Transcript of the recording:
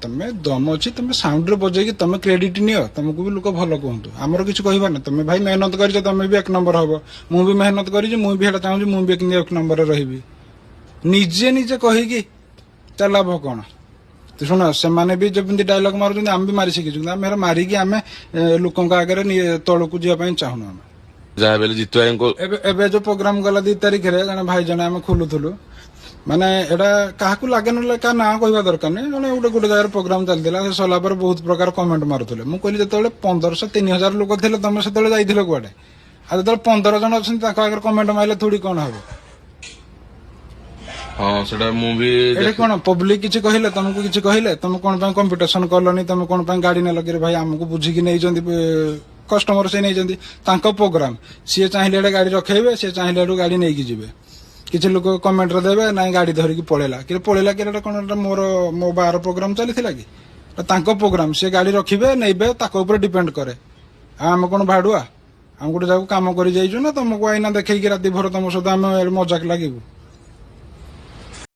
ତମେ ଦମ ଅଛି ତମେ ସାଉଣ୍ଡ ରେ ବଜେଇକି ତମେ କ୍ରେଡିଟ ନିଅ ତମକୁ ବି ଲୋକ ଭଲ କୁହନ୍ତୁ ଆମର କିଛି କହିବାର ନାହିଁ ତମେ ଭାଇ ମେହନତ କରିଛ ତମେ ବି 1 ନମ୍ବର ହବ ମୁଁ ବି ମେହନତ କରିଛି ମୁଁ ବି ହେଟା ଚାହୁଁଛି ମୁଁ ବି 1 ନମ୍ବରରେ ରହିବି ନିଜେ ନିଜେ କହିକି ତା ଲାଭ କଣ ଶୁଣ ସେମାନେ ବି ଯେମିତି ଡାଇଲଗ ମାରୁଛନ୍ତି ଆମେ ବି ମାରି ଶିଖିଛୁ ଆମେ ମାରିକି ଆମେ ଲୋକଙ୍କ ଆଗରେ ତଳକୁ ଯିବା ପାଇଁ ଚାହୁଁନୁ ଆମେ ଯାହା ବେଲେ ଜିତୁ ଭାଇଙ୍କୁ ଏବେ ଯୋଉ ପ୍ରୋଗ୍ରାମ ଗଲା 2 ତାରିଖରେ ଜଣେ ଭାଇ ଜଣେ ଆମେ ଖୋଲୁଥିଲୁ ମାନେ ଏଟା କାହାକୁ ଲାଗେ ନହେଲେ କାହା ନାଁ କହିବା ଦରକାର ନାହିଁ ଜଣେ ଗୋଟେ ଜାଗାରେ ପ୍ରୋଗ୍ରାମ ଚାଲିଥିଲା ସେ ସରିଲା ପରେ ବହୁତ ପ୍ରକାର କମେଣ୍ଟ ମାରୁଥିଲେ ମୁଁ କହିଲି ଯେତେବେଳେ 1500 3000 ଲୋକ ଥିଲେ ତମେ ସେତେବେଳେ ଯାଇଥିଲ କୁଆଡେ ଆଉ ଯେତେବେଳେ 15 ଜଣ ଅଛନ୍ତି ତାଙ୍କ ଆଗରେ କମେଣ୍ଟ ମାରିଲେ ଥୋଡି କଣ ହବ ହଁ ସେଟା ମୁଁ ବି ଏଠି କଣ ପବ୍ଲିକ କିଛି କହିଲେ ତମକୁ କିଛି କହିଲେ ତମେ କଣ ପାଇଁ କମ୍ପିଟିସନ କଲନି ତମେ କଣ ପାଇଁ ଗାଡି ନେଲ କି ଭାଇ ଆମକୁ ବୁଝିକି ନେଇଛନ୍ତି କଷ୍ଟମର ସେ ନେଇଛନ୍ତି ତାଙ୍କ ପ୍ରୋଗ୍ରାମ ସିଏ ଚାହିଁଲେ ଏଡେ ଗାଡି ରଖେଇବେ ସିଏ ଚାହିଁଲେ ଏଠୁ ଗାଡି ନେଇକି ଯିବେ କିଛି ଲୋକ କମେଣ୍ଟରେ ଦେବେ ନାଇଁ ଗାଡି ଧରିକି ପଳେଇଲା କି ପଳେଇଲା କି ଏଟା କଣ ମୋ ବାର ପ୍ରୋଗ୍ରାମ ଚାଲିଥିଲା କି ତାଙ୍କ ପ୍ରୋଗ୍ରାମ ସିଏ ଗାଡି ରଖିବେ ନେଇବେ ତାଙ୍କ ଉପରେ ଡିପେଣ୍ଡ କରେ ଆଉ ଆମେ କଣ ଭାଡୁଆ ଆମେ ଗୋଟେ ଜାଗାକୁ କାମ କରି ଯାଇଛୁ ନା ତମକୁ ଆଇନା ଦେଖେଇକି ରାତି ଭର ତମ ସହିତ ଆମେ ମଜାକ ଲାଗିବୁ